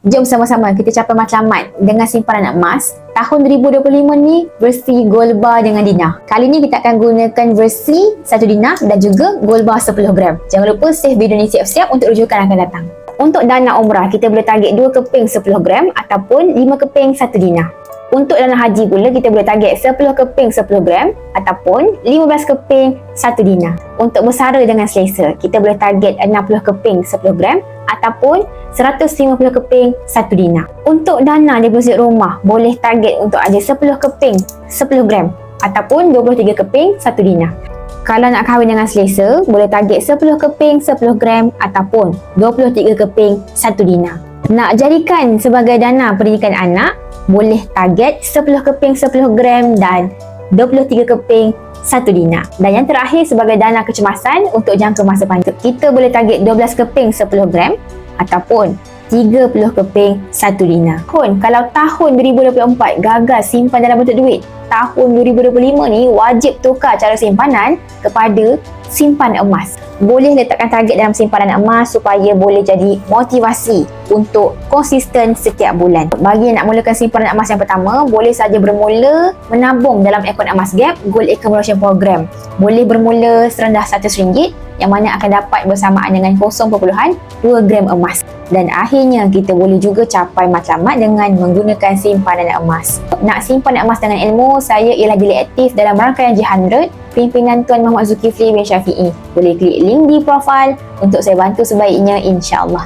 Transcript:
Jom sama-sama kita capai matlamat dengan simpanan emas tahun 2025 ni versi gold bar dengan Dina. Kali ni kita akan gunakan versi 1 Dina dan juga gold bar 10 gram. Jangan lupa save video ni siap-siap untuk rujukan akan datang. Untuk dana umrah, kita boleh target 2 keping 10 gram ataupun 5 keping 1 Dina. Untuk dana haji pula, kita boleh target 10 keping 10 gram ataupun 15 keping 1 Dina. Untuk bersara dengan selesa, kita boleh target 60 keping 10 gram ataupun 150 keping 1 Dina. Untuk dana deposit rumah, boleh target untuk ada 10 keping 10 gram ataupun 23 keping 1 Dina. Kalau nak kahwin dengan selesa, boleh target 10 keping 10 gram ataupun 23 keping 1 Dina. Nak jadikan sebagai dana pendidikan anak, boleh target 10 keping 10 gram dan 23 keping 1 Dina. Dan yang terakhir sebagai dana kecemasan untuk jangka masa panjang, kita boleh target 12 keping 10 gram ataupun 30 keping 1 Dina. Kalau tahun 2024 gagal simpan dalam bentuk duit, tahun 2025 ni wajib tukar cara simpanan kepada simpanan emas. Boleh letakkan target dalam simpanan emas supaya boleh jadi motivasi untuk konsisten setiap bulan. Bagi yang nak mulakan simpanan emas yang pertama, boleh saja bermula menabung dalam akaun Emas Gap Gold Accumulation Program. Boleh bermula serendah RM100 yang mana akan dapat bersamaan dengan 0.2 gram emas. Dan akhirnya kita boleh juga capai matlamat dengan menggunakan simpanan emas. Nak simpanan emas dengan ilmu, saya ialah Delegate Aktif dalam rangkaian G100 pimpinan Tuan Muhammad Zulkifli bin Syafiee. Boleh klik link di profil untuk saya bantu sebaiknya, insya-Allah.